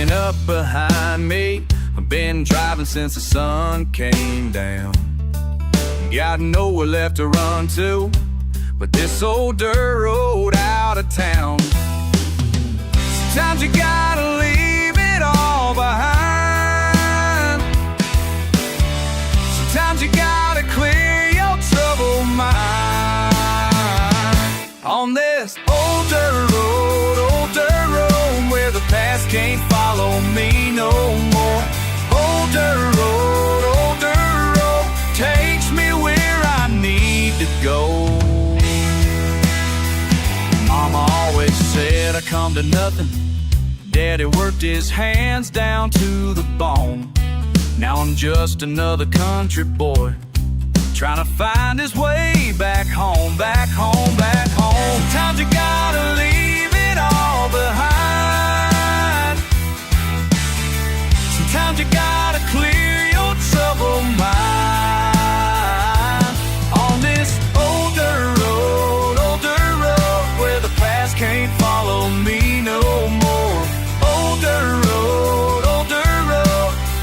picking up behind me. I've been driving since the sun came down. Got nowhere left to run to but this old dirt road out of town. Sometimes you gotta leave it all behind. Sometimes you gotta clear your troubled mind. On this old dirt road where the past can't follow me no more. Old dirt road takes me where I need to go. Mama always said I come to nothing. Daddy worked his hands down to the bone. Now I'm just another country boy trying to find his way back home, back home, back home. Sometimes you gotta leave it all behind. Sometimes you gotta clear your troubled mind. On this old dirt road where the past can't follow me no more. Old dirt road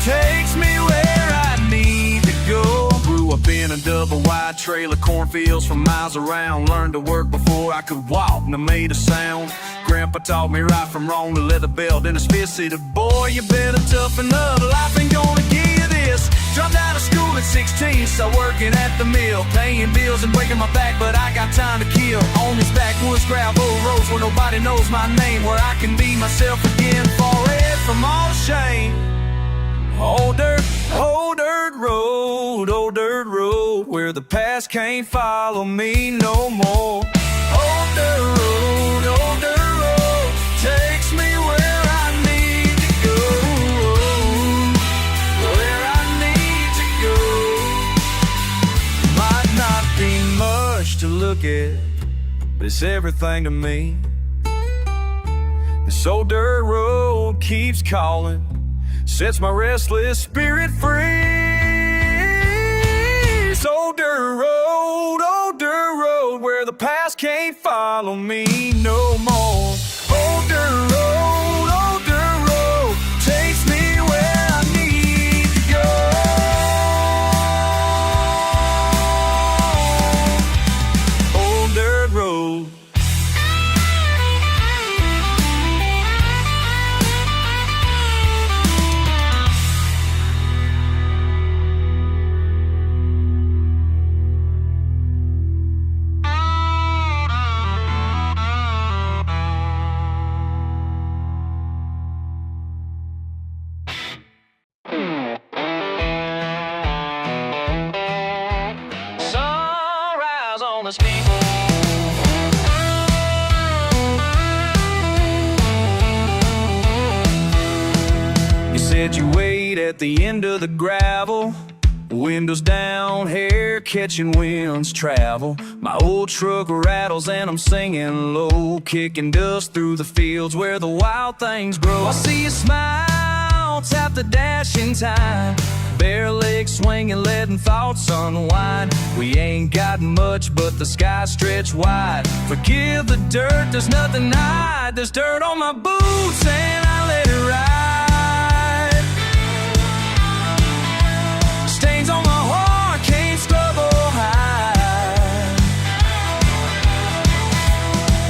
takes me where I need to go. Grew up in a double wide trailer, cornfields for miles around. Learned to work before I could walk, and I made a sound. Grandpa taught me right from wrong, the leather belt and his fist. Said, boy, you better toughen up, life ain't gonna give you this. Dropped out of school at 16, started working at the mill, paying bills and breaking my back, but I got time to kill. On these backwoods gravel roads where nobody knows my name, where I can be myself again, far away from all the shame. Old dirt road, where the past can't follow me no more. Old dirt road takes me where I need to go. Where I need to go. Might not be much to look at, but it's everything to me. This old dirt road keeps calling, sets my restless spirit free. This old dirt road, where the past can't follow me no more. Old dirt road takes me where I need to go. Old dirt road. You wait at the end of the gravel, windows down, hair catching winds travel. My old truck rattles and I'm singing low, kicking dust through the fields where the wild things grow. I see you smile, tap the dash in time, bare legs swinging, letting thoughts unwind. We ain't got much, but the sky stretched wide. Forgive the dirt, there's nothing to hide. There's dirt on my boots and I let it ride. Stains on my heart, can't scrub or hide.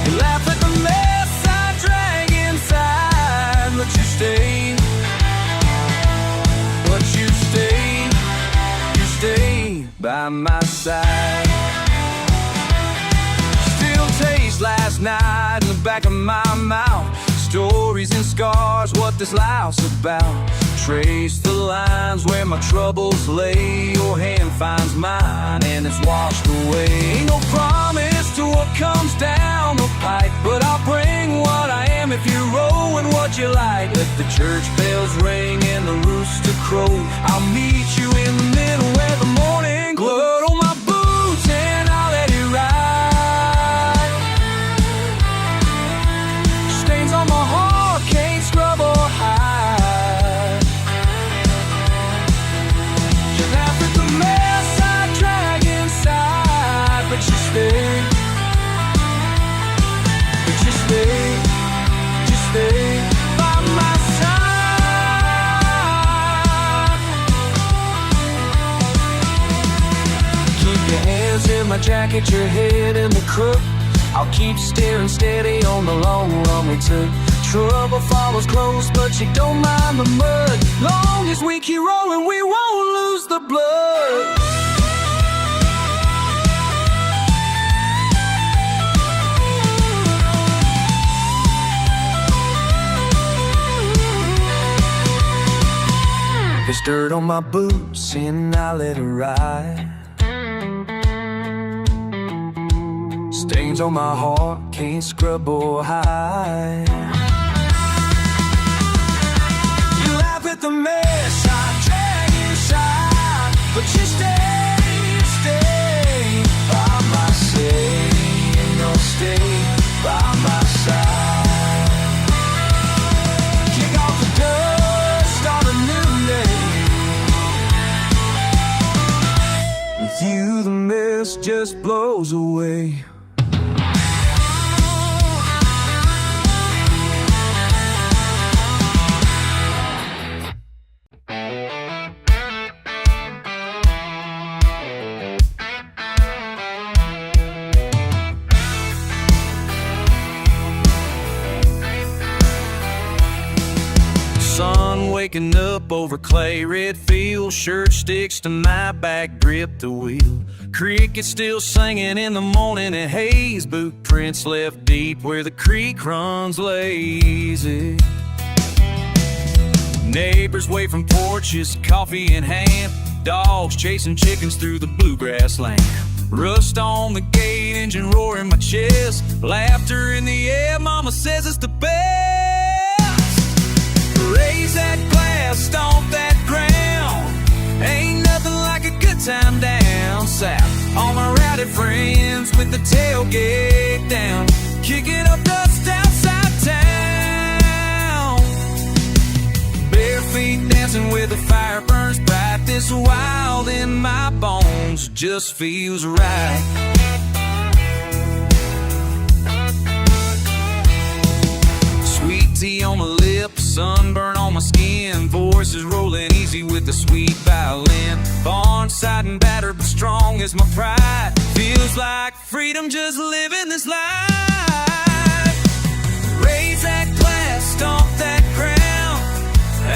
You laugh at the mess I drag inside, but you stay. But you stay by my side. Still taste last night in the back of my mouth. Stories and scars, what this life's about. Trace the lines where my troubles lay. Your hand finds mine and it's washed away. Ain't no promise to what comes down the pipe, but I'll bring what I am if you're rowing what you like. Let the church bells ring and the rooster crow. I'll meet you in the middle where the morning glow. On my boots and I'll let it ride. Stains on my heart, can't scrub or hide. But you stay by my side. jacket, your head in the crook. I'll keep steering steady on the long run we took. Trouble follows close, but you don't mind the mud. Long as we keep rolling, we won't lose the blood. There's dirt on my boots and I let it ride. Stains on my heart, can't scrub or hide. You laugh at the mess I drag inside, but you stay by my side. You'll stay by my side. Kick off the dust, start a new day. With you the mess just blows away. Sun waking up over clay red field, shirt sticks to my back, grip the wheel. Crickets still singing in the morning and haze, boot prints left deep where the creek runs lazy. Neighbors wave from porches, coffee in hand, dogs chasing chickens through the bluegrass land. Rust on the gate, engine roar in my chest, laughter in the air, mama says it's the best. Raise that glass, stomp that ground. Ain't nothing like a good time down south. All my rowdy friends with the tailgate down, kicking up dust outside town. Bare feet dancing where the fire burns bright. This wild in my bones just feels right. Sweet tea on my lips, sunburn on my skin, voices rolling easy with the sweet violin. Barnside and battered but strong as my pride, feels like freedom just living this life. Raise that glass, stomp that crown.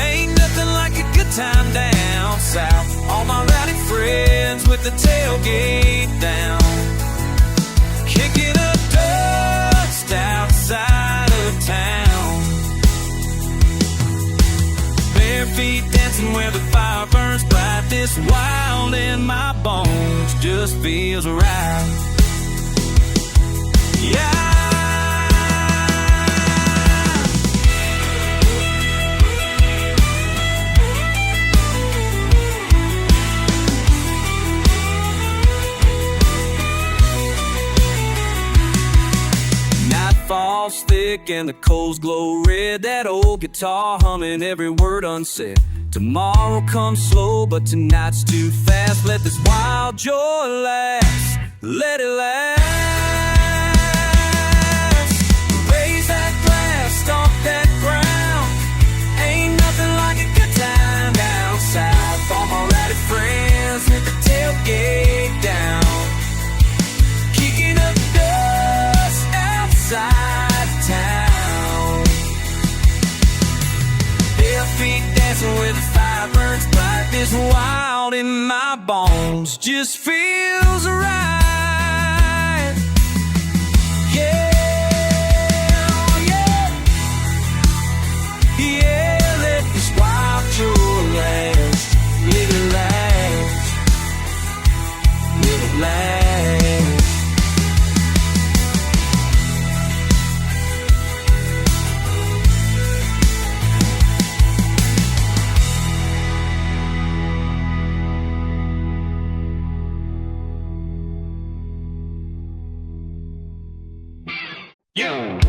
Ain't nothing like a good time down south. All my rowdy friends with the tailgate down, kicking up dust outside of town. Bare feet dancing where the fire burns bright. This wild in my bones just feels right. Yeah. Falls thick and the coals glow red. That old guitar humming every word unsaid. Tomorrow comes slow, but tonight's too fast. Let this wild joy last, let it last. Raise that glass, stomp that ground. Ain't nothing like a good time down south. All my rowdy friends with the tailgate down, kicking up dust outside town. Bare feet dancing where the fire burns bright. This wild in my bones just feels right. Yeah, yeah, yeah. Let this wild joy last, let it last, let it last. Yeah.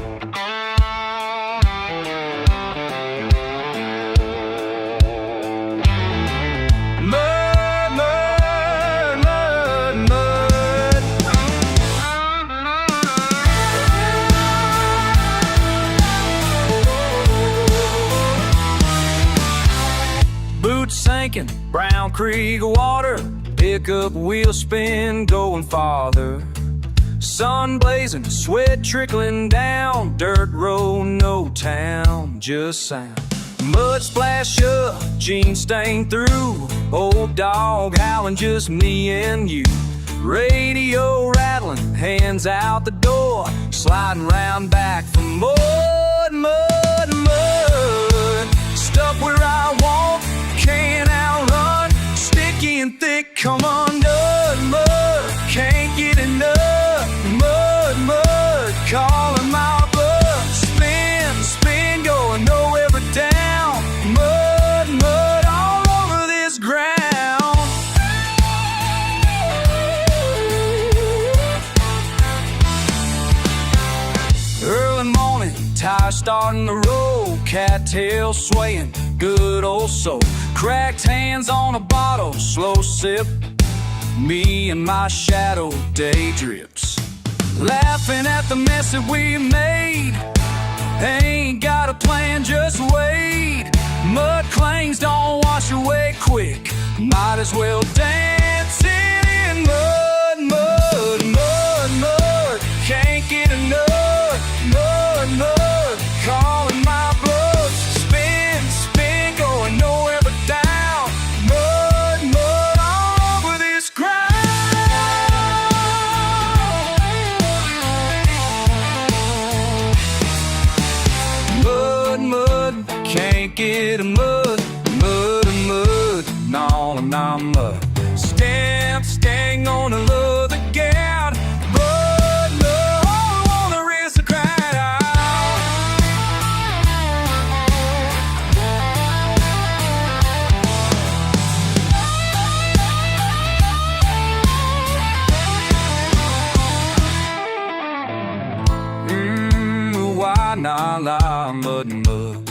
Mud, mud, mud, mud. Boots sinking, Brown Creek water. pickup wheel spin, going farther. Sun blazing, sweat trickling down. Dirt road, no town, just sound. Mud splash up, jeans stained through. Old dog howling, just me and you. Radio rattling, hands out the door. Sliding round back from mud, mud, mud. Stuck where I want, can't outrun. Sticky and thick, come undone. Mud, can't get enough. Mud, mud, calling my bluff. Spin, spin, going nowhere but down. Mud, mud, all over this ground. Early morning, tires starting to roll. Cattail swaying, good old soul. Cracked hands on a bottle, slow sip. Me and my shadow day drips. Laughing at the mess that we made. Ain't got a plan, just wait. Mud clings don't wash away quick. Might as well dance in mud, mud, mud, mud. Can't get enough. Mud, mud, calling my bluff. Spin, spin, going nowhere but down. Mud, mud, all over this ground. Mud, mud, can't get a mud. Mud, mud, no, no, mud. Stamp, stang on a leather gown. Mud, mud, all on the wrist of crowd. Why not lie, mud, mud?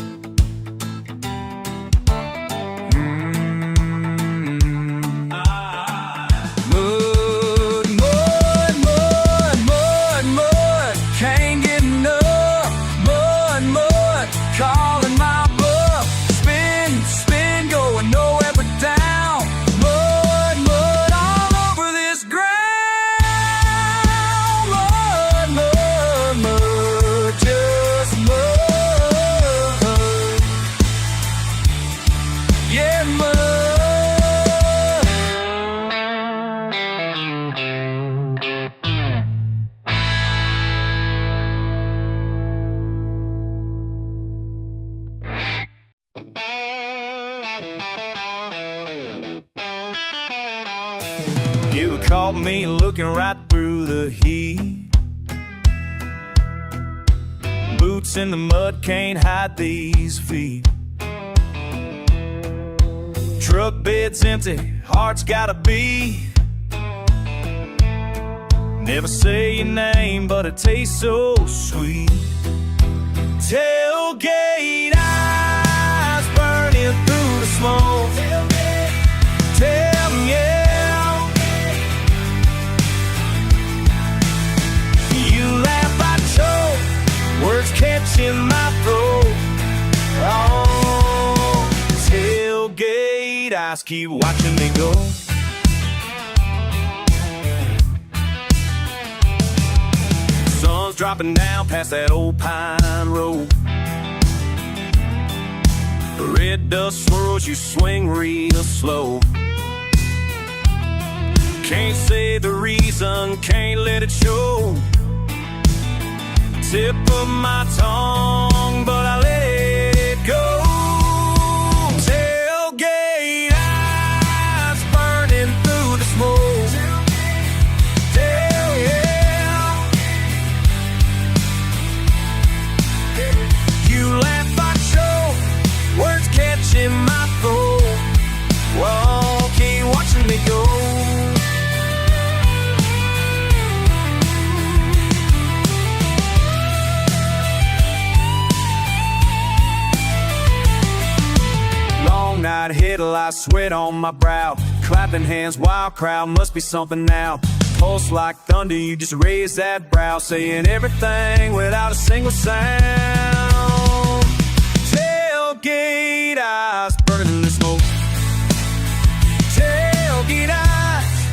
Mud, mud, mud, mud, mud. Can't get enough. Mud, mud, calling my bluff. Spin, spin, going nowhere but down. Mud, mud, all over this ground. Mud, mud, mud, just mud. Yeah, mud. You caught me looking right through the heat. Boots in the mud can't hide these feet. Truck bed's empty, heart's gotta be. Never say your name, but it tastes so sweet. Tailgate eyes burning through the smoke. Tell me, yeah. You laugh, I choke, words catching my throat. Oh, tailgate eyes keep watching me go. Sun's dropping down past that old pine road. Red dust swirls, you swing real slow. Can't say the reason, can't let it show. Tip of my tongue, but I let it go. Tailgate eyes burning through the smoke. Hell yeah. You laugh, I choke, words catching my throat. Whoa, keep watching me go. Night hit a lot, sweat on my brow. Clapping hands, wild crowd, must be something now. Pulse like thunder, you just raise that brow. Saying everything without a single sound. Tailgate eyes burning in the smoke. Tailgate eyes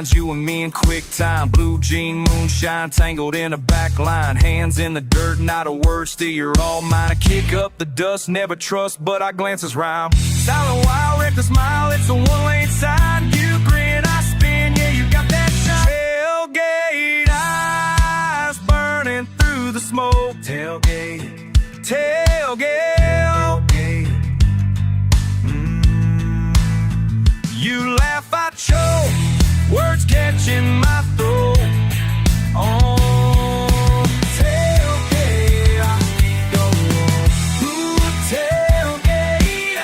lines, you and me in quick time. Blue jean, moonshine, tangled in a back line. Hands in the dirt, not a word, still you're all mine. I kick up the dust, never trust, but our glances rhyme. Silent wild, reckless smile, it's a one-lane sign. You grin, I spin, yeah, you got that shine. Tailgate eyes burning through the smoke. Tailgate, tailgate. You laugh, I choke, words catching my throat. Oh, tailgate, I go. Ooh, tailgate,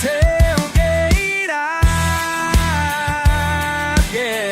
tailgate, yeah.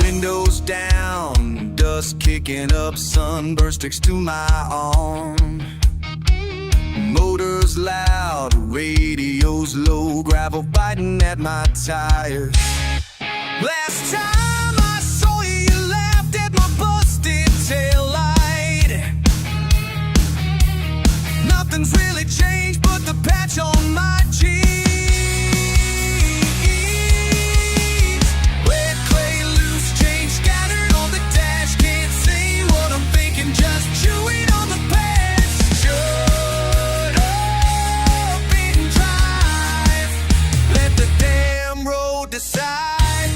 Windows down, dust kicking up, sunburst sticks to my arm. Motors loud, radio's low, gravel biting at my tires. Last time I saw you, you laughed at my busted taillight. Nothing's really changed but the patch on my jeans. Red clay, loose change scattered on the dash. Can't say what I'm thinking, just chewing on the pads. Shut up and drive, let the damn road decide.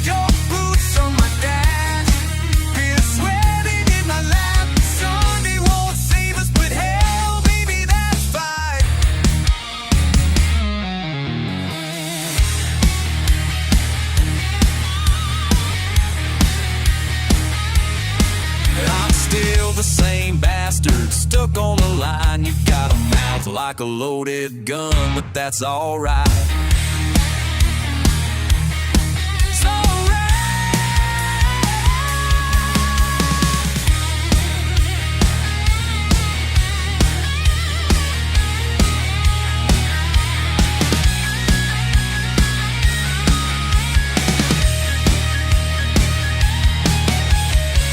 Your boots on my dash, feel sweating in my lap. Sunday won't save us, but hell, baby, that's fine. I'm still the same bastard, stuck on the line. You got a mouth like a loaded gun, but that's alright. It's alright.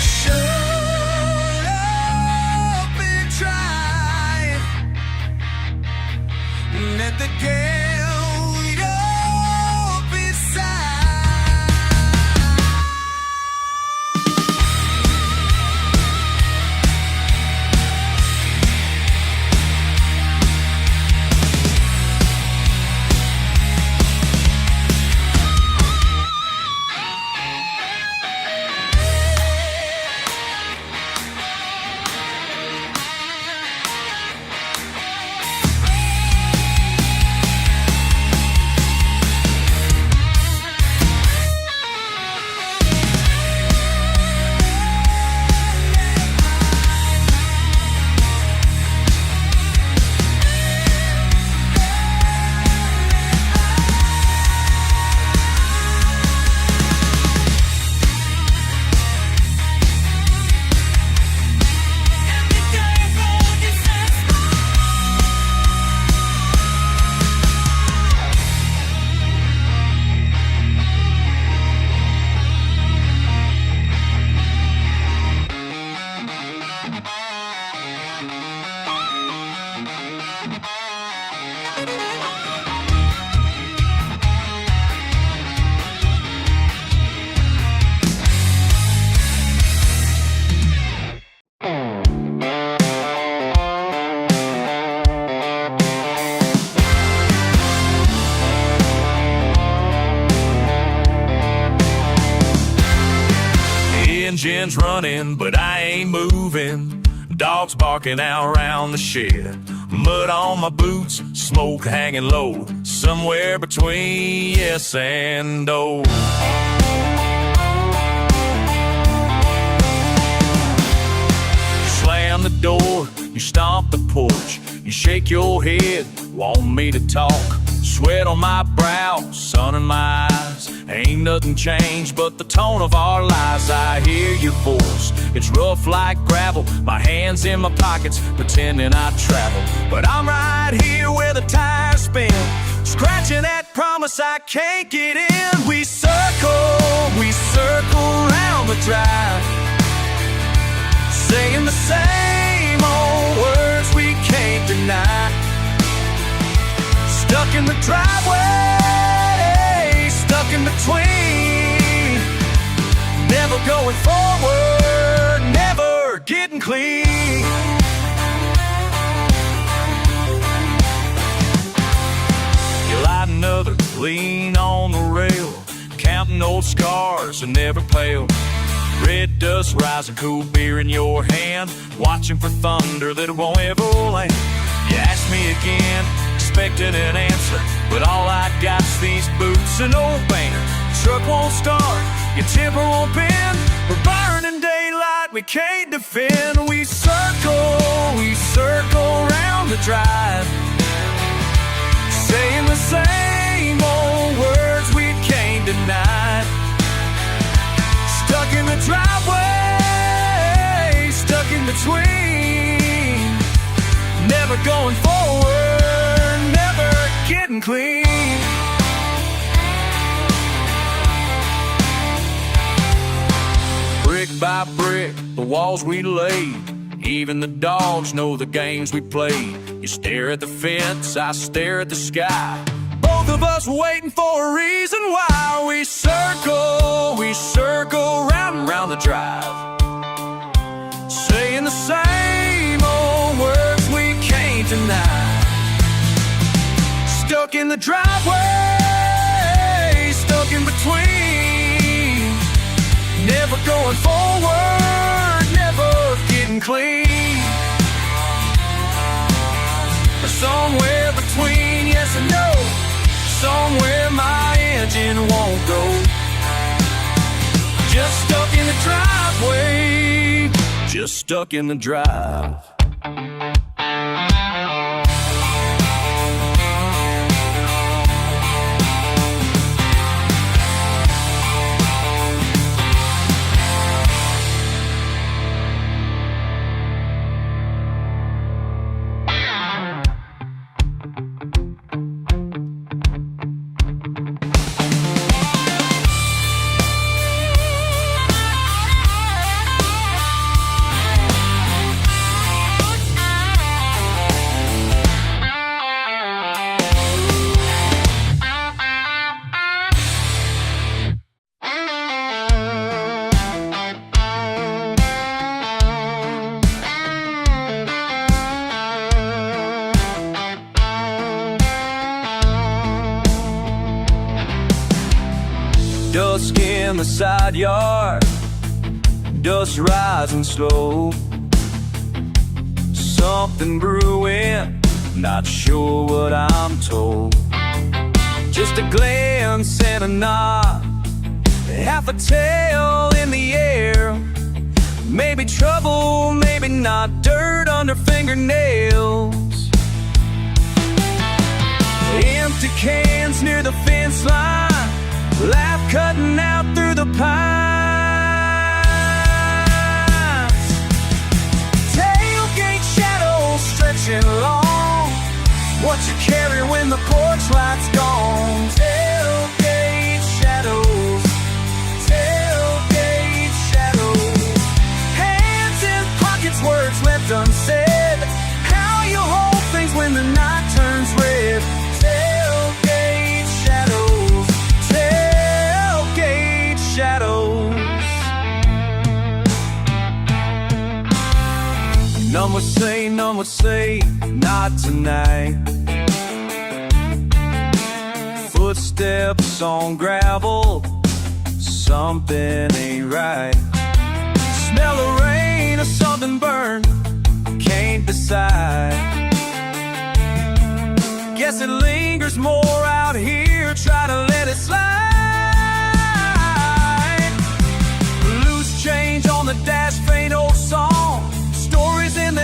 Shut up and drive, let the gate up inside. Engine's running, but I ain't moving. Dogs barking out around the shed. Mud on my boots, smoke hanging low. Somewhere between yes and oh. slam the door, you stomp the porch, you shake your head, want me to talk. Sweat on my brow, sun in my eyes. Ain't nothing changed but the tone of our lives. I hear your voice, it's rough like gravel. My hands in my pockets, pretending I travel. But I'm right here where the tires spin, scratching that promise I can't get in. We circle round the drive, saying the same old words we can't deny. Stuck in the driveway, stuck in between, never going forward, never getting clean. You light another, lean on the rail, counting old scars and never pale. Red dust rising, cool beer in your hand, watching for thunder that won't ever land. You ask me again, expecting an answer, but all I got's these boots and old painter. Truck won't start, your temper won't bend. We're burning daylight, we can't defend. We circle round the drive, saying the same old words we can't deny. Stuck in the driveway, stuck in between, never going forward, never getting clean. Brick by brick, the walls we laid, even the dogs know the games we played. You stare at the fence, I stare at the sky, both of us waiting for a reason why. We circle round and round the drive, saying the same old words we can't deny. Stuck in the driveway, stuck in between, never going forward, never getting clean. Somewhere between yes and no, somewhere my engine won't go. Just stuck in the driveway, just stuck in the drive. Dusk in the side yard, dust rising slow. Something brewing, not sure what I'm told. Just a glance and a nod, half a tail in the air. Maybe trouble, maybe not, dirt under fingernails. Empty cans near the fence line, laugh cutting out through the pines. Tailgate shadows stretching long, what you carry when the porch light's gone. Tailgate shadows, tailgate shadows. Hands in pockets, words left unsaid. How you hold things when the night turns red. Tailgate shadows, tailgate shadows. None would say, not tonight. Footsteps on gravel, something ain't right. Smell of rain or something burned, can't decide. Guess it lingers more out here, try to let it slide. Loose change on the dash, faint old song, stories in the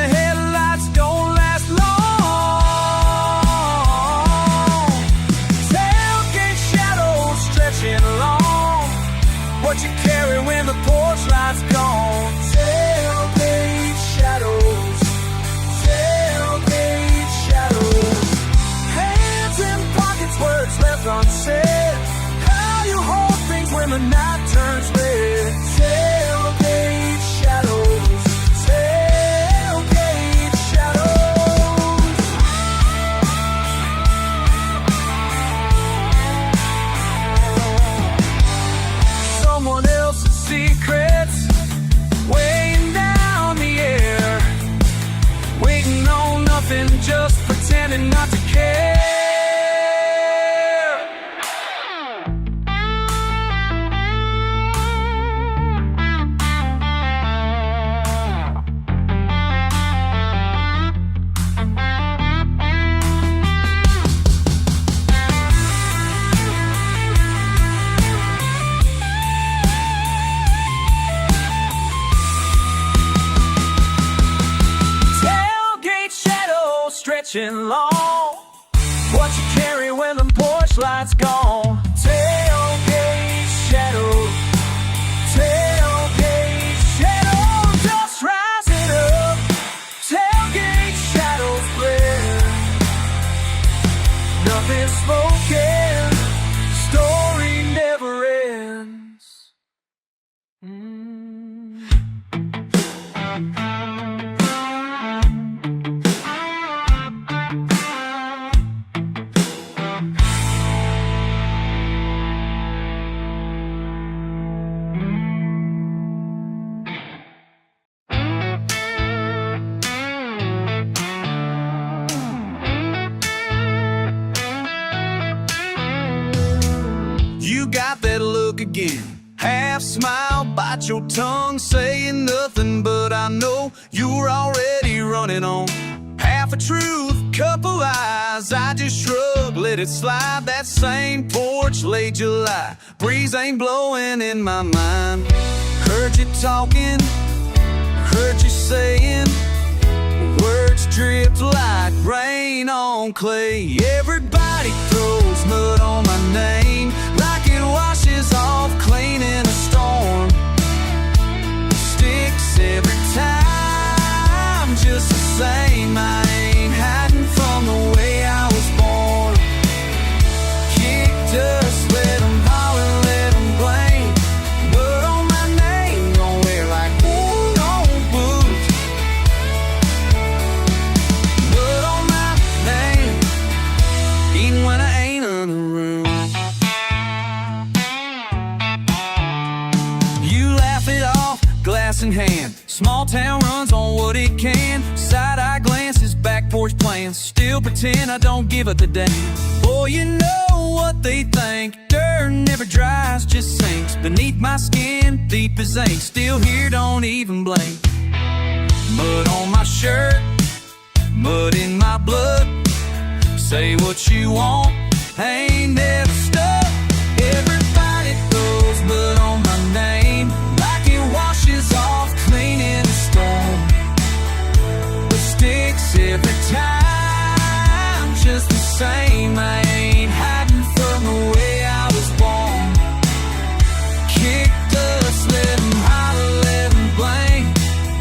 nothing, just pretending not to care. Stretching long, what you carry when the porch light's gone. Tailgate shadows, tailgate shadows, dust rising up. Tailgate shadows flare, nothing smoking, story never ends. You got that look again, half smile, bite your tongue, saying nothing, but I know you're already running on half a truth, couple lies. I just shrug, let it slide. That same porch late July, breeze ain't blowing in my mind. Heard you talking, heard you saying, words dripped like rain on clay. Everybody throws mud on my name, like it washes off clean in a storm. Sticks every time, just the same. I ain't hiding from the way I was born. Kick dust, let them holler, let them blame. Mud on my name, don't wear like worn on boots. Mud on my name, even when I ain't in the room. You laugh it off, glass in hand. Small town runs on what it can. Side-eye glances, back porch plans. Still pretend I don't give a damn. Boy, you know what they think. Dirt never dries, just sinks beneath my skin, deep as ink. Still here, don't even blink. Mud on my shirt, mud in my blood. Say what you want, ain't never stuck. Everybody throws mud on my name, like it washes off clean in a storm. But sticks every time, just the same. I ain't hiding from the way I was born. Kick dust, let them holler, let them blame.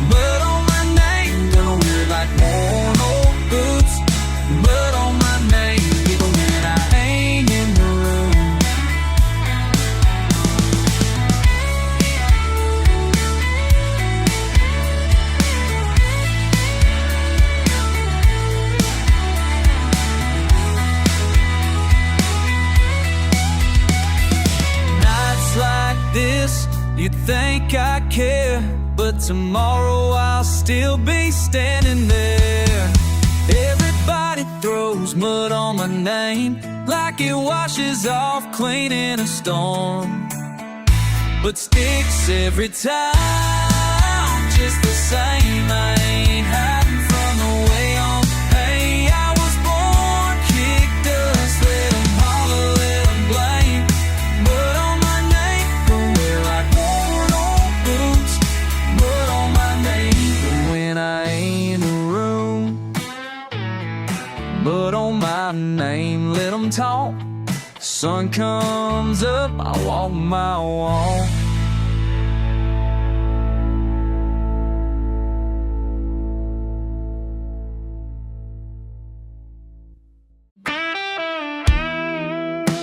Mud on my name, don't wear like worn old boots. Mud on my name, even when I ain't in the room. Nights like this, you'd think I care, but tomorrow I'll still be standing there. Everybody throws mud on my name, like it washes off clean in a storm. But sticks every time, just the same. I ain't hiding from the way on. Hey, I was born, kick dust, let them holler, let them blame. Mud on my name, don't wear like worn old boots. Mud on my name, even when I ain't in the room. Mud on my name, let them talk. Sun comes up, I walk my walk.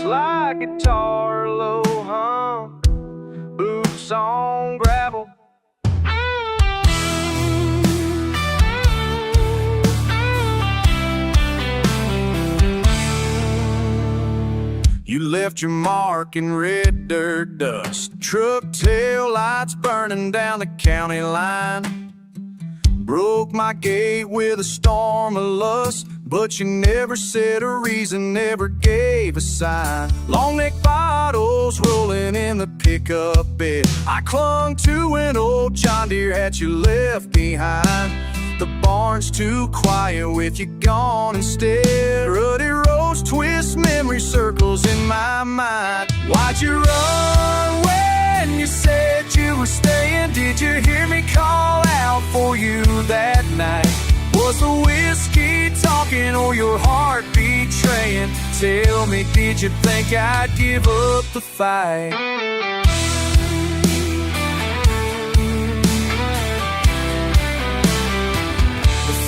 Slide guitar, low hum, boots on gravel. You left your mark in red dirt dust. Truck tail lights burning down the county line. Broke my gate with a storm of lust, but you never said a reason, never gave a sign. Long neck bottles rolling in the pickup bed. I clung to an old John Deere hatch you left behind. The barn's too quiet with you gone instead. Ruddy roads twist memory circles in my mind. Why'd you run when you said you were staying? Did you hear me call out for you that night? Was the whiskey talking or your heart betraying? Tell me, did you think I'd give up the fight?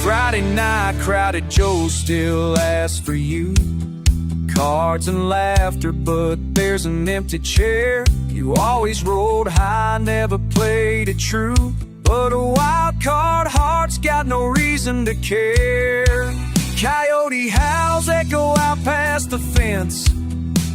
Friday night, crowded Joe still asks for you. Cards and laughter, but there's an empty chair. You always rode high, never played it true. But a wild card heart's got no reason to care. Coyote howls echo out past the fence.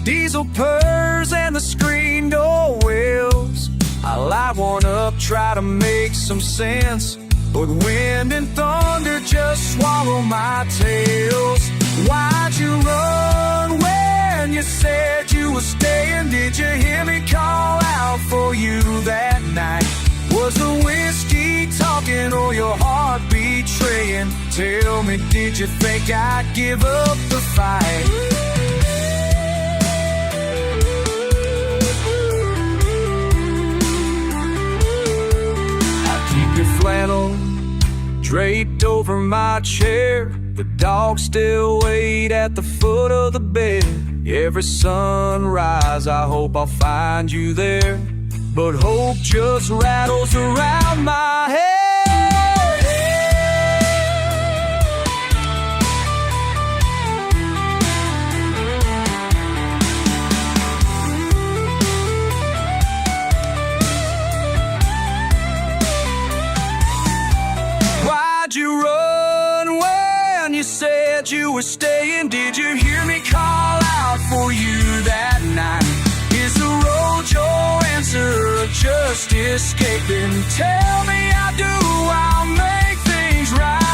Diesel purrs and the screen door wails. I light one up, try to make some sense, but wind and thunder just swallow my tales. Why'd you run when you said you were staying? Did you hear me call out for you that night? Was the whiskey talking or your heart betraying? Tell me, did you think I'd give up the fight? Flannel draped over my chair. The dogs still wait at the foot of the bed. Every sunrise I hope I'll find you there, but hope just rattles around my head. Why'd you run when you said you were staying? Did you hear me call out for you that night? Is the road your answer or just escaping? Tell me I do, I'll make things right.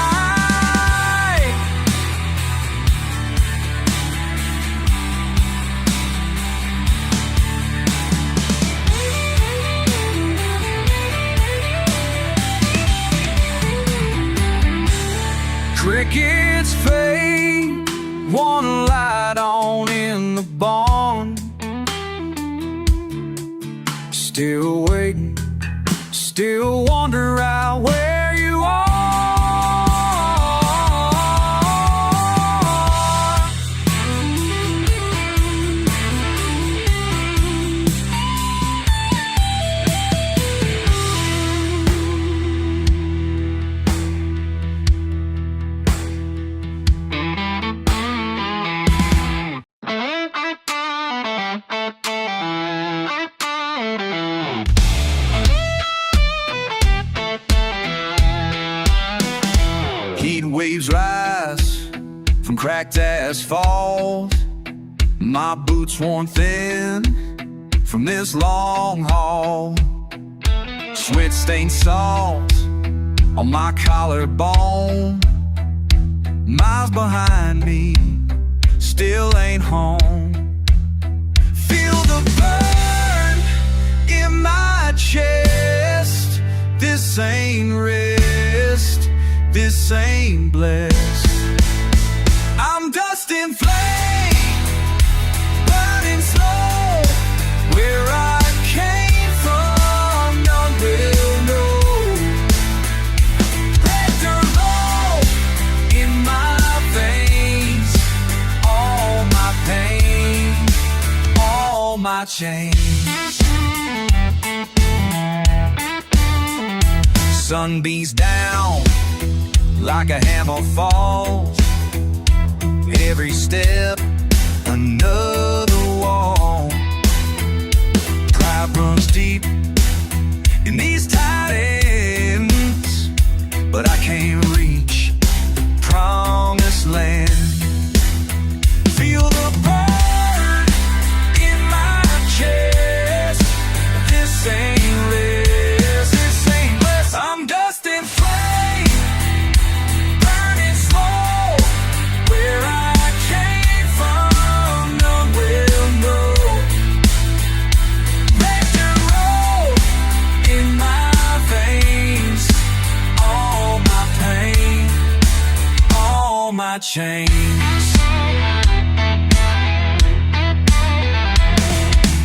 Crickets fade, one light on in the barn. Still waiting, still wonder out where you are. Heat waves rise from cracked asphalt. My boots worn thin from this long haul. Sweat stained salt on my collarbone. Miles behind me, still ain't home. Feel the burn in my chest. This ain't rest, this ain't blessed. I'm dust and flame, burning slow. Where I came from, none will know. Red low in my veins, all my pain, all my chains. Sun beats down like a hammer falls. Every step, another wall. Pride runs deep in these tight ends, but I can't reach the promised land. Feel the burn in my chest. This ain't rest, this ain't blessed. I'm dust and flame, my chains.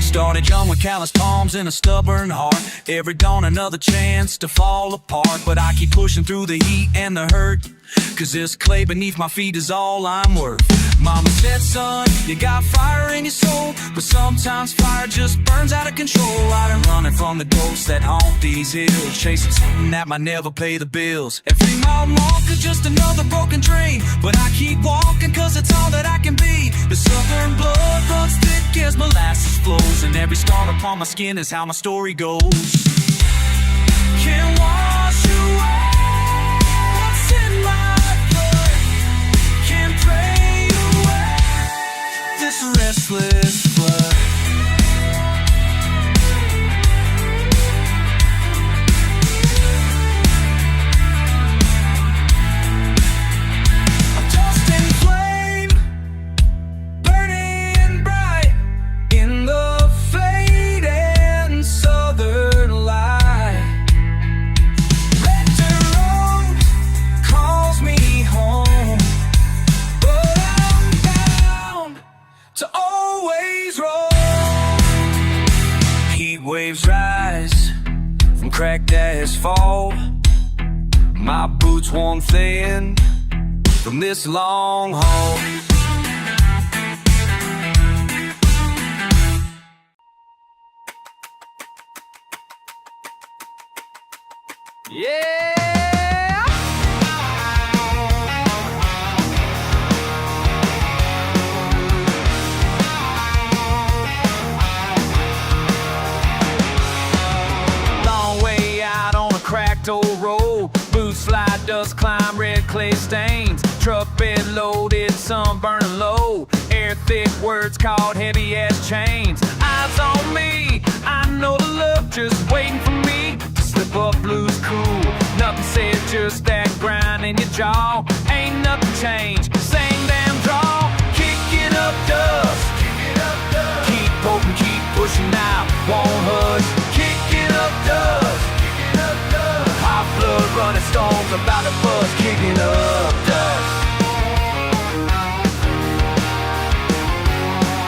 Started young with calloused palms and a stubborn heart. Every dawn another chance to fall apart. But I keep pushing through the heat and the hurt, 'cause this clay beneath my feet is all I'm worth. Mama said, son, you got fire in your soul, but sometimes fire just burns out of control. I've been running from the ghosts that haunt these hills, chasing something that might never pay the bills. Every mile walk is just another broken dream, but I keep walking 'cause it's all that I can be. The southern blood runs thick as molasses flows, and every scar upon my skin is how my story goes. Can't wash away what's in my blood, can't pray away this restless flood. A dusting flame, burning bright in the fading southern light. Red dirt road calls me home, but I'm bound to always roam. Heat waves rise from cracked asphalt, my boots worn thin from this long haul. Yeah! Long way out on a cracked old road, boots slide, dust climb, red clay stains. Truck bed loaded, sun burning low, air thick, words caught heavy as chains. Eyes on me, I know the love just waiting for me to slip up, blues cool. Nothing said, just that grind in your jaw. Ain't nothing changed, same damn draw. Kicking up dust, keep poking, keep pushing out, won't hush. Kicking up dust, hot blood running, storms about to bust. Kicking up dust,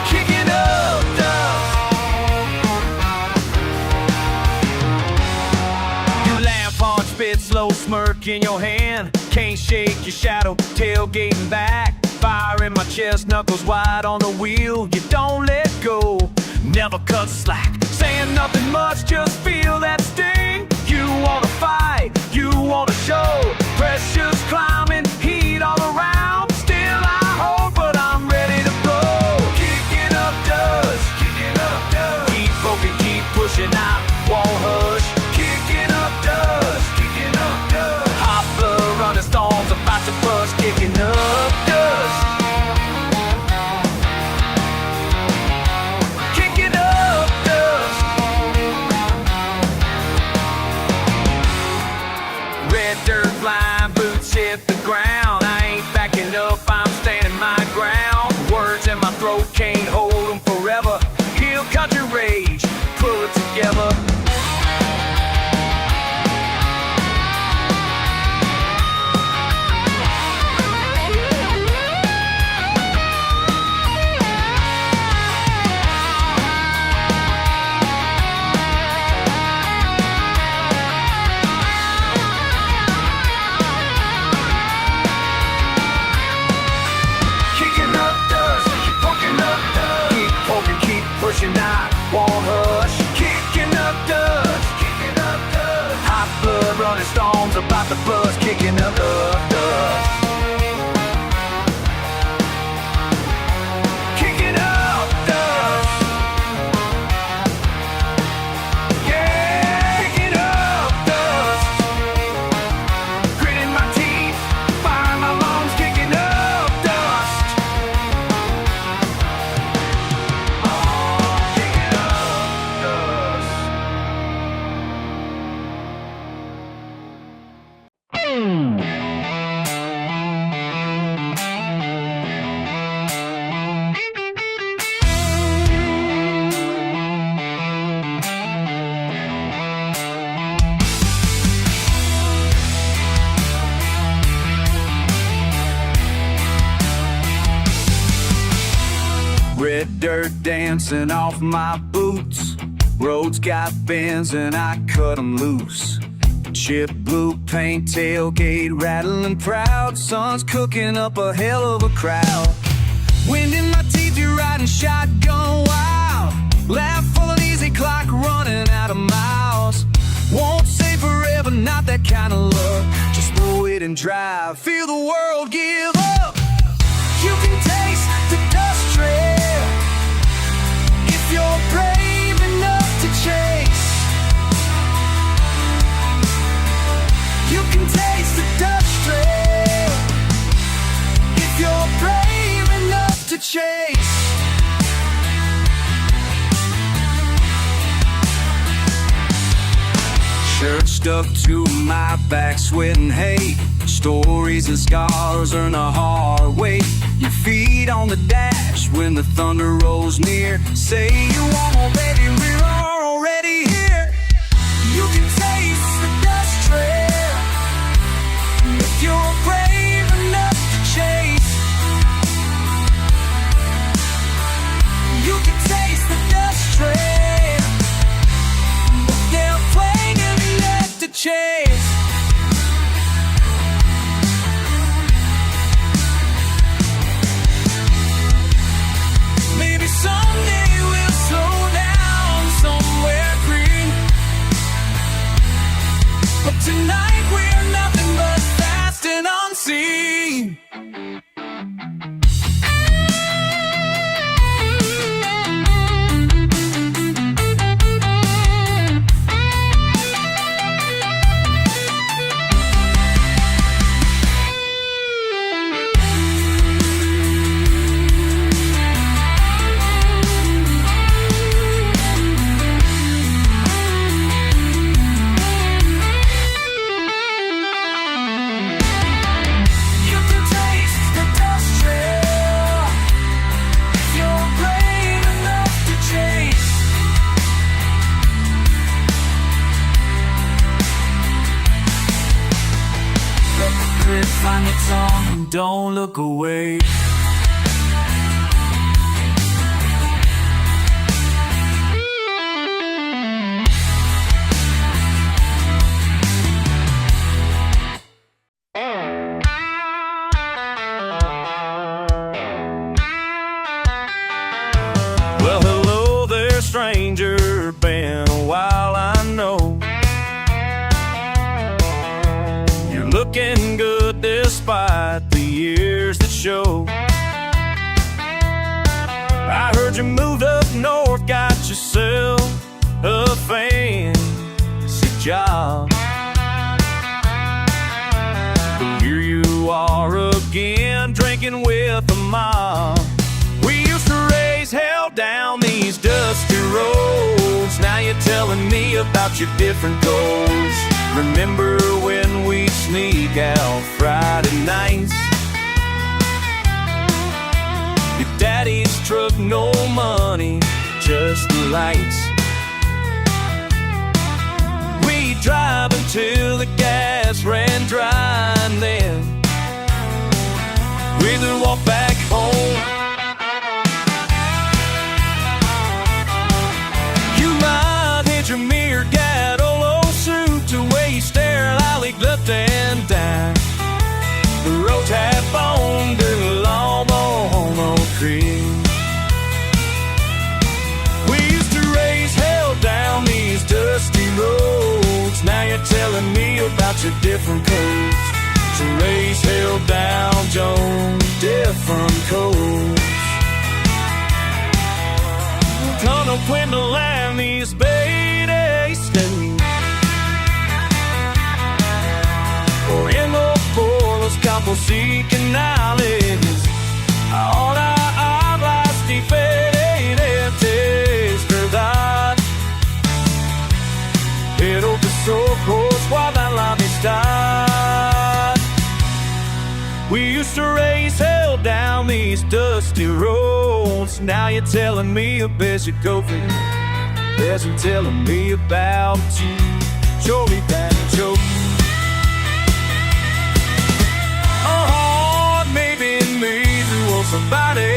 kicking up dust. You lamp on spit, slow smirk in your hand, can't shake your shadow, tailgating back. Fire in my chest, knuckles wide on the wheel. You don't let go, never cut slack. Saying nothing much, just feel that sting. You wanna fight, you wanna show. Pressure's climbing, heat all around. Still I hold, but I'm ready to blow. Kicking up dust, keep poking, keep pushing out, won't hush. Kicking up dust, hot blood running, storms about to bust. Kicking up dust, kicking up dust. Red dirt blind, boots hit the ground. I ain't backing up, I'm standing my ground. Words in my throat, can't hold them forever. Hill country rage, pull it together. Kicking up dust, keep poking up dust. Keep poking, keep pushing out, won't hush. Kicking up dust, hot blood running, storms about to bust. Kicking up dust, kicking up dust. Yeah, kicking up dust. Gritting my teeth, fire in my lungs. Kicking up dust. Oh, kicking up dust. Red dirt dancing off my boots. Roads got bends and I cut them loose. Chip blue paint, tailgate rattling proud. Sun's cooking up a hell of a crowd. Wind in my teeth, you're riding shotgun wild. Laugh full of easy clock running out of miles. Won't say forever, not that kind of love. Just blow it and drive, feel the world give up. You can taste the dust trail if you're brave enough to chase. You can taste the dust trail if you're brave enough to chase. Shirt stuck to my back, sweating hate. Stories and scars earn a hard way. Your feet on the dash when the thunder rolls near. Say you want more, baby, we're already here. You can taste the dust trail if you're brave enough to chase. You can taste the dust trail if they're playing enough to chase. Maybe someday we'll slow down somewhere green, but tonight we're nothing but fast and unseen. Find its song and don't look away. Well, hello there, stranger. Been a while, I know. You're looking good despite the years that show. I heard you moved up north, got yourself a fancy job. But here you are again, drinking with the mob. We used to raise hell down these dusty roads. Now you're telling me about your different goals. Remember when we sneak out Friday nights? Your daddy's truck, no money, just the lights. We'd drive until the gas ran dry, and then we'd walk back home. You might hit your mirror, got to waste air, lolly left and down. The roads have boned and long on Oak Creek. We used to raise hell down these dusty roads. Now you're telling me about your different codes. So raise hell down, Joan, different codes. Gonna quit the land these Bay states. Or in the forest, Campos Canales. Ahora hablas diferente, es verdad. Pero tus ojos guardan la amistad. We used to raise hell down these dusty roads. Now you're telling me a best you go for. Yes, you're telling me about you. Show me that joke. Somebody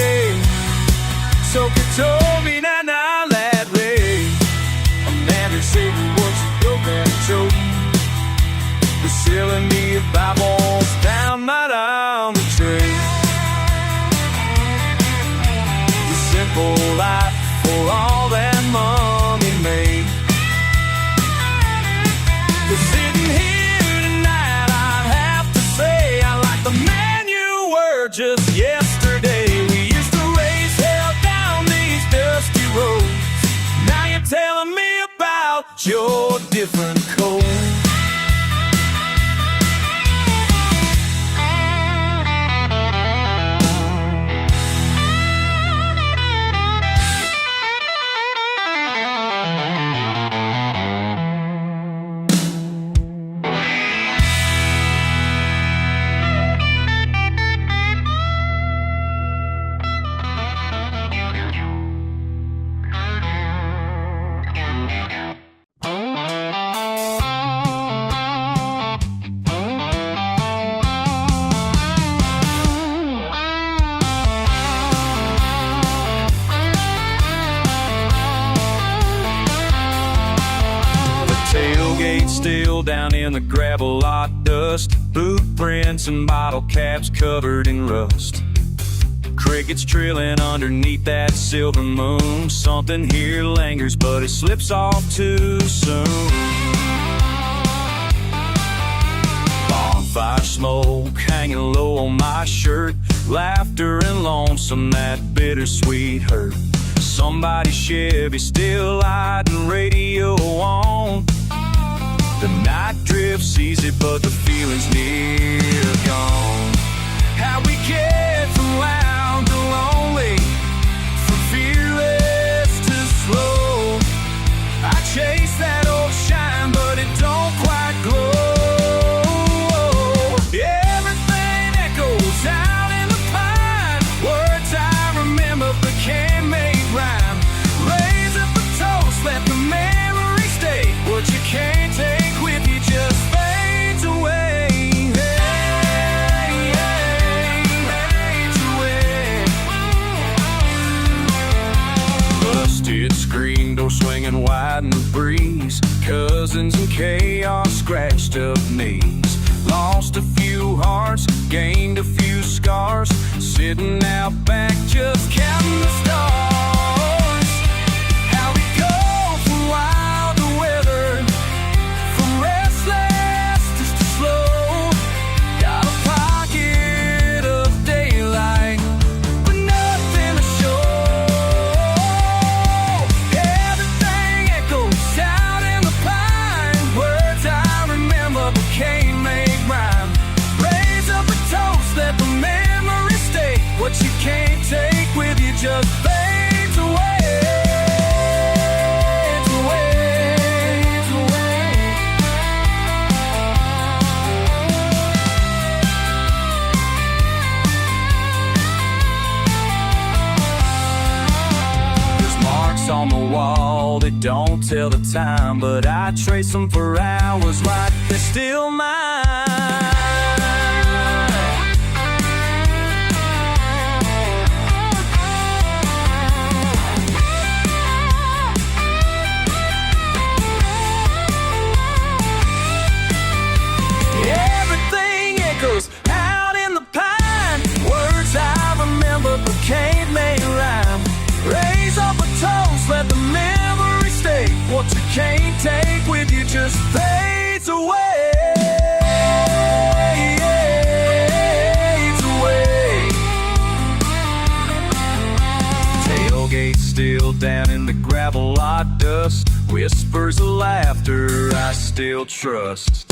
Toker told me now that way. I'm never saying what's broken toe. The selling me Bibles down right on the trail. The simple life for all that money made. But sitting here tonight, I'd have to say I like the man you were just yesterday. We used to raise hell down these dusty roads. Now you're telling me about your different code. Still down in the gravel lot dust, boot prints and bottle caps covered in rust. Crickets trilling underneath that silver moon. Something here lingers, but it slips off too soon. Bonfire smoke hanging low on my shirt. Laughter and lonesome, that bittersweet hurt. Somebody's Chevy still lighting radio on. The night drifts easy, but the feeling's near gone. How we get from loud to lonely, from fearless to slow. I chase that old shine, but it don't quite glow. Everything echoes out in the pine. Words I remember but can't make rhyme. Raise up a toast, let the memory stay. What you can't take with you just fades away. Fades away. Busted screen door swinging wide in the breeze. Cousins in chaos, scratched up knees. Lost a few hearts, gained a few scars. Sitting out back just counting the stars. How we go from wild to weather, from restless to slow. Got a pocket of daylight, but nothing to show. Everything echoes out in the pine. Words I remember but can't make rhyme. Raise up a toast, let the memory stay. What you can't take with you just fades away. Fades away. Fades away. There's marks on the wall that don't tell the time, but I trace them for hours like they're still mine. Everything echoes out in the pine. Words I remember but can't make rhyme. Raise up a toast, let the memory stay. What you can't take with you just fades away. Fades away. Tailgate still down in the gravel lot dust. Whispers of laughter I still trust.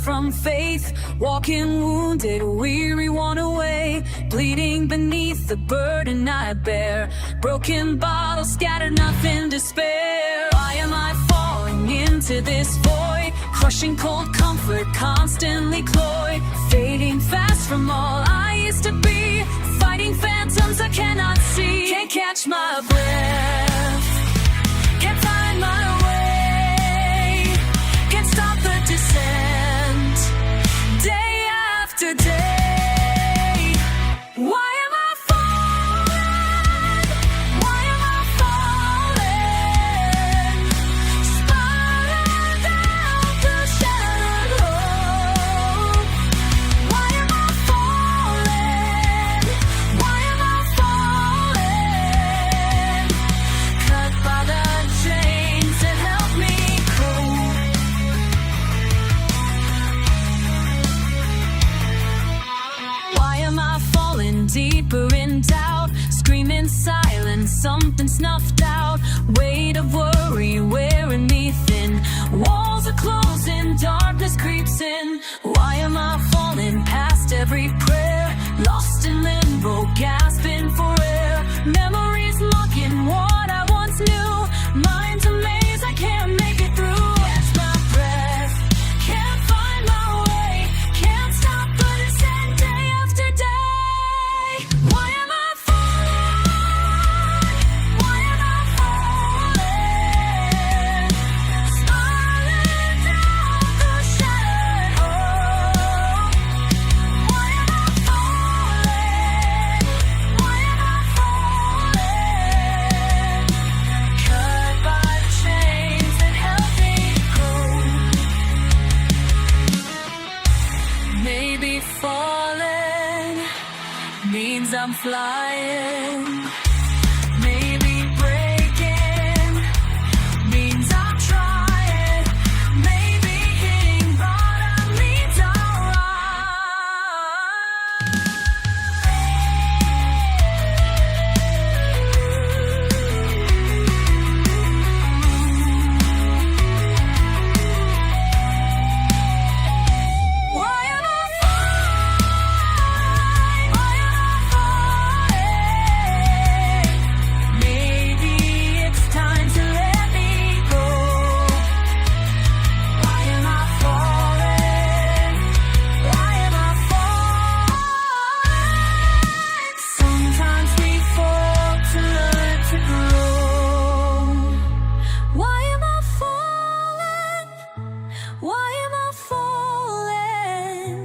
from faith, walking wounded, weary, worn away, bleeding beneath the burden I bear, broken bottles scattered, nothing to spare. Why am I falling into this void, crushing cold comfort, constantly cloyed, fading fast from all I used to be, fighting phantoms I cannot see, can't catch my breath, can't find my way, can't stop the descent, day after day. Why am I falling? Why am I falling? Spiraling down the shattered road. Why am I falling? Why am I falling? Cut by the chains that help me cope. Why am I falling deeper in doubt, screaming silence, something snuffed out, weight of worry wearing me thin, walls are closing, darkness creeps in. Why am I falling past every prayer, lost in limbo, gasping for air, memories mocking what I once knew, mind's a maze, I can't make it through, catch my breath, can't find my way, can't stop the descent, day after day. Why am I falling? Why am I falling? Spiraling down the shattered hope. Why am I falling? Why am I falling? Cut by the chains that held me cold. Maybe falling means I'm flying. Maybe breaking means I'm trying. Maybe hitting bottom means I'll Why am I falling? Why am I falling? Maybe it's time to let me go. Why am I falling? Why am I falling? Sometimes we fall to learn to grow. Why am I falling? Why am I falling?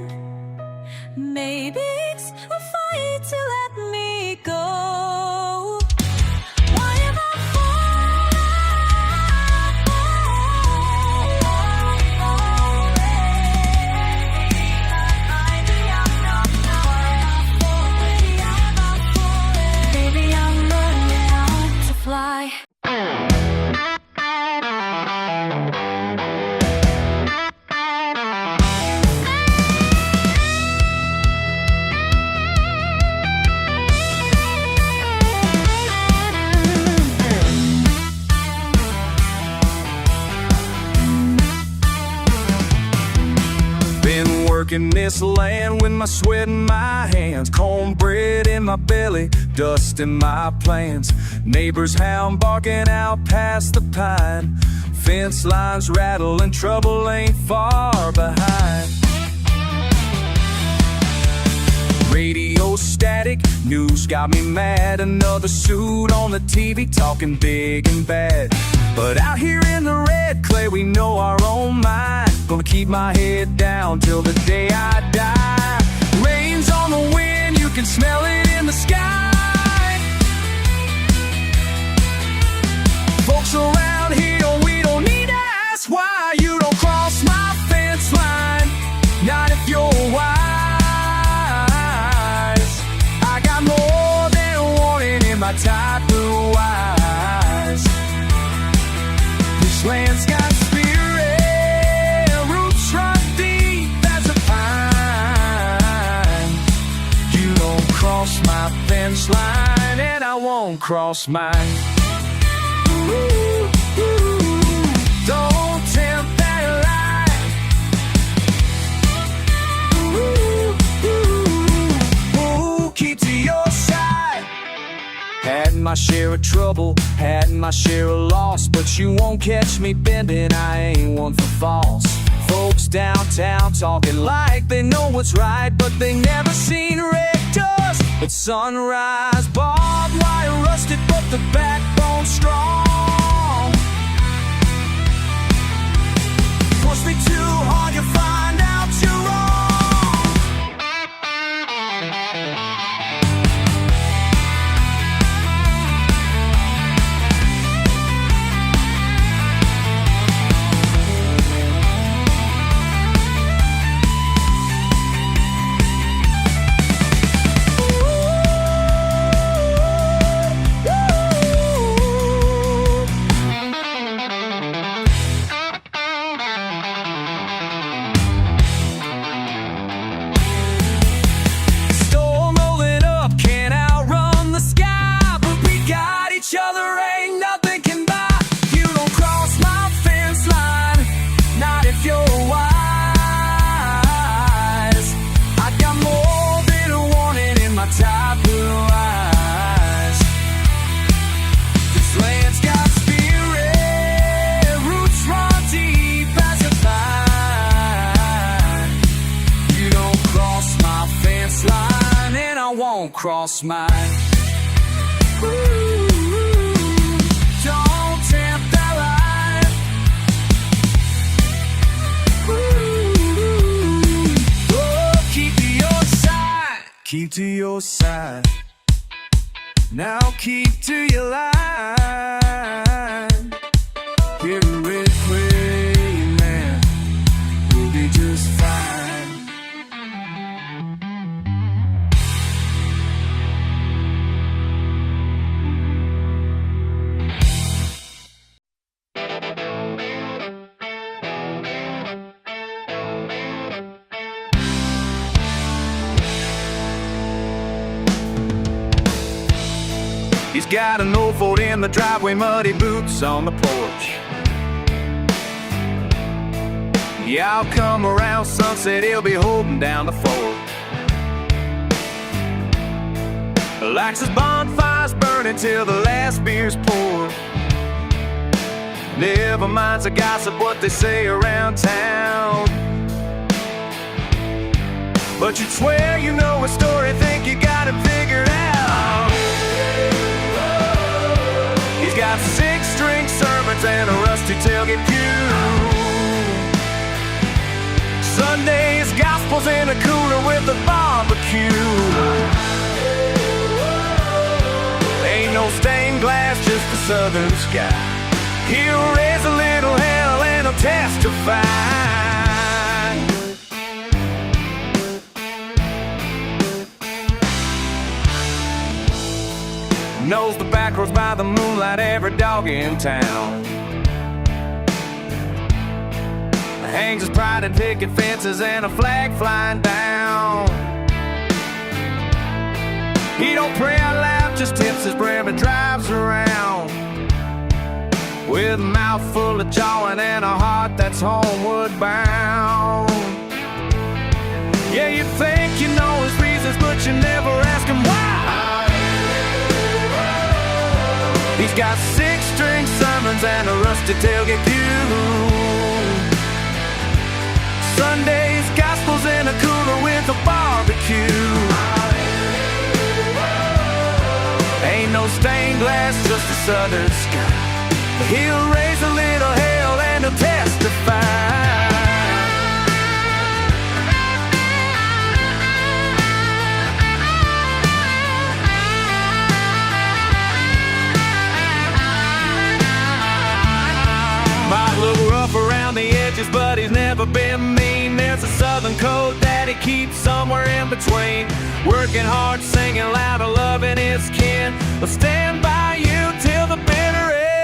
Maybe it's a fight to let me go. Why am I falling? Maybe I'm learning how to fly. Been working this land with my sweat in my hands, cornbread in my belly, dust in my plans. Neighbors hound barking out past the pine, fence lines rattling, trouble ain't far behind. Radio static, news got me mad, another suit on the TV talking big and bad. But out here in the red clay we know our own mind, gonna keep my head down till the day I die. Rain's on the wind, you can smell it in the sky. Folks around here, we don't need to ask why you don't cross my fence line, not if you're wise. I got more than a warning in my tight blue eyes. This land's got spirit, roots run deep as a pine. You don't cross my fence line, and I won't cross mine. Ooh, ooh, don't tempt that light. my share of trouble, had my share of loss, but you won't catch me bending, I ain't one for false. Folks downtown talking like they know what's right, but they never seen red dust at sunrise. Barbed wire rusted, but the backbone strong. Push me too hard, you find out you're wrong. Cross mine. Ooh, don't tempt that line. Ooh, oh, keep to your side. Keep to your side. Now keep to your line. Hear the red play, man. We'll be just fine. He's got an old Ford in the driveway, muddy boots on the porch. Yeah, I'll come around sunset, he'll be holding down the fort. Likes his bonfires burning till the last beer's poured. Never minds the gossip, what they say around town. But you'd swear you know a story, think you got it figured out. He's got 6-string sermons and a rusty tailgate pew. Sunday's gospel's in a cooler with a barbecue. Ain't no stained glass, just the southern sky. He'll raise a little hell and he'll testify. Knows the backroads by the moonlight, every dog in town. Hangs his pride in picket fences and a flag flying down. He don't pray out loud, just tips his bread and drives around. With a mouth full of jawing and a heart that's homeward bound. Yeah, you think you know his reasons, but you never ask him why. He's got 6-string sermons and a rusty tailgate pew. Sunday's gospel's in a cooler with a barbecue. Ain't no stained glass, just a southern sky. He'll raise a little hell and he'll testify. Might look rough around the edges, but he's never been mean. There's a southern code that he keeps somewhere in between. Working hard, singing loud, and loving his kin. He'll stand by you till the bitter end.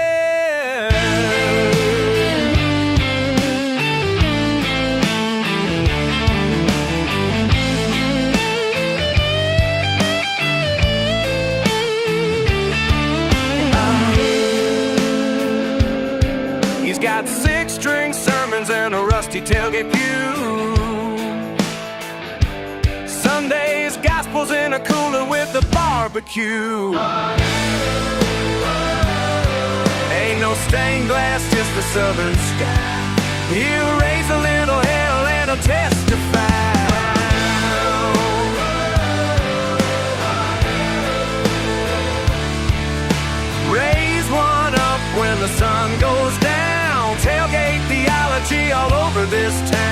He's got 6-string sermons and a rusty tailgate pew. Sunday's gospel's in a cooler with a barbecue. no stained glass, just the southern sky. He'll raise a little hell and he'll testify. Raise one up when the sun goes down. Tailgate theology all over this town.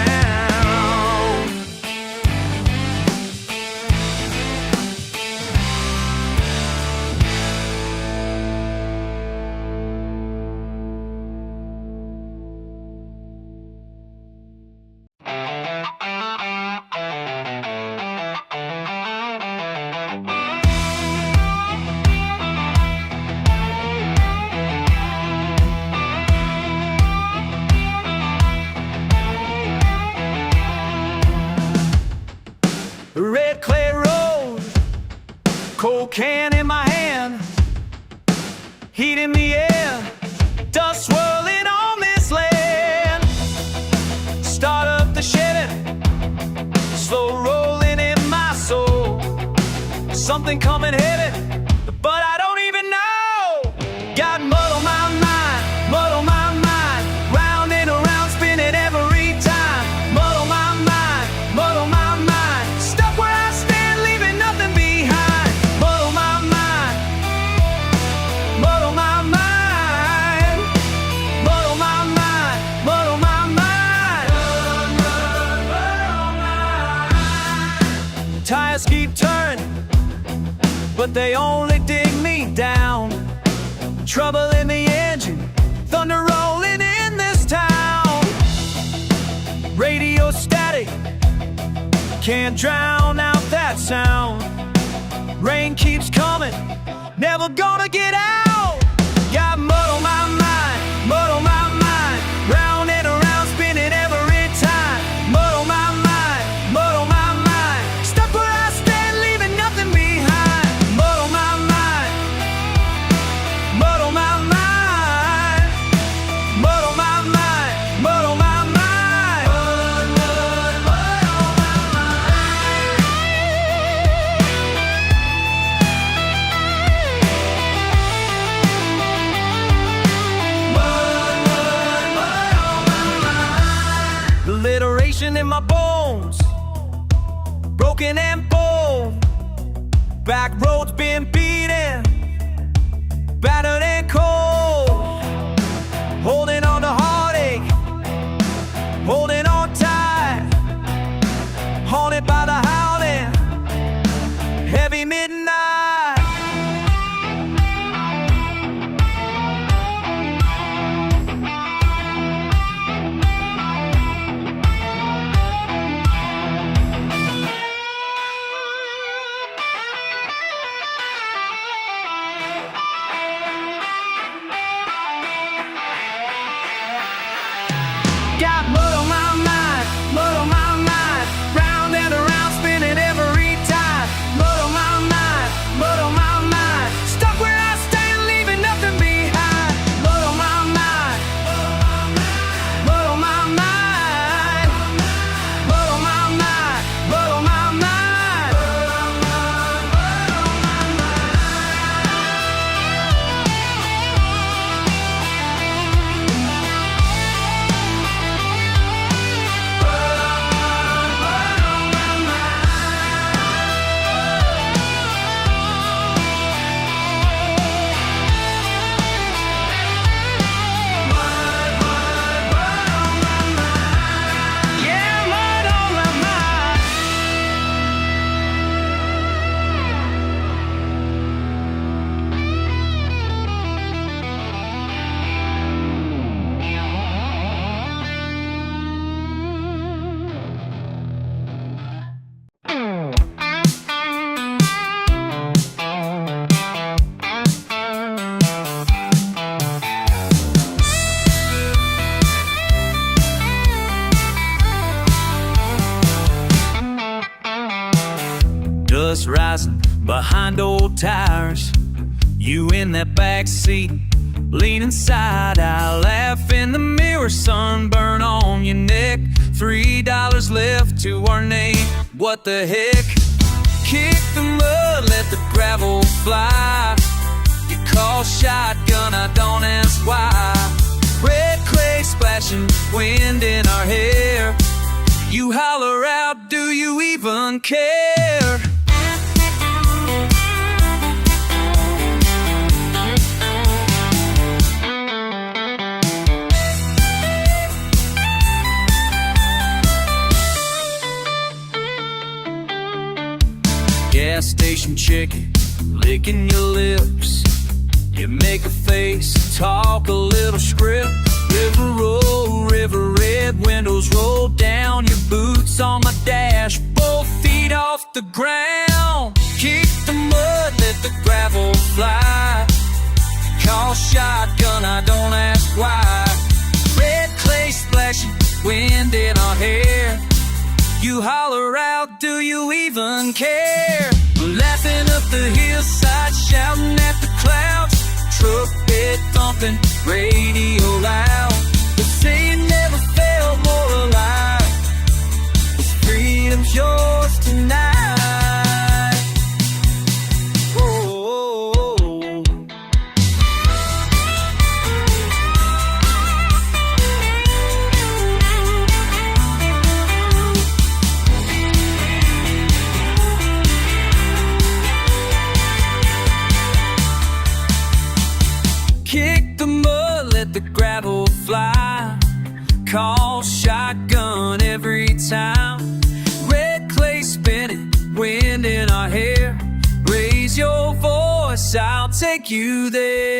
Red clay road, cold can in my hand, heat in the air, dust swirling on this land. Start up the Chevy, slow rolling in my soul. Something coming heavy, but I don't even know. Got mud on my mind, mud on my mind, round and around spinning every time. Mud on my mind, mud on my mind, stuck where I stand, leaving nothing behind. Mud on my mind, mud on my mind, mud on my mind, mud on my mind. Tires keep turning, but they only dig me down. Trouble in the engine, thunder rolling in this town. Radio static, can't drown out that sound. Rain keeps coming, never gonna get out. Got mud on my mind, mud on my mind, round and around spinning every time. Mud on my mind, mud on my mind, stuck where I stand, leaving nothing behind. Mud on my mind, mud on my mind, mud on my mind, mud on my mind. Mud, mud, mud on my mind. Mud, mud, mud on my mind. Alliteration in my bones, broken and bold. Back road's been beaten, battered and cold. Holding on to heartache, holding on tight. Haunted by the howling, heavy midnight. Got mud on my mind, mud on my mind, round and around spinning every time. Mud on my mind, mud on my mind, stuck where I stand, leaving nothing behind. Mud on my mind, mud on my mind, mud on my mind, mud on my mind. Yeah, mud on my mind. Dust rising behind old tires, you in that back seat, leaning side out, laugh in the mirror, sunburn on your neck. $3 left to our name, what the heck? Kick the mud, let the gravel fly. Your Call shotgun, I don't ask why. Red clay splashing, wind in our hair. You holler out, do you even care? Gas station chicken, licking your lips. You make a face, talk a little script. River road, river red, windows roll down. Your boots on my dash, both feet off the ground. Kick the mud, let the gravel fly. Call shotgun, I don't ask why. Red clay splashing, wind in our hair. You holler out, do you even care? Laughing up the hillside, shouting at the clouds. Trumpet thumping, radio loud. They say it never felt more alive. This freedom's yours tonight. Whoa. Kick the mud, let the gravel fly. Call shotgun every time. Red clay spinning, wind in our hair. Raise your voice, I'll take you there.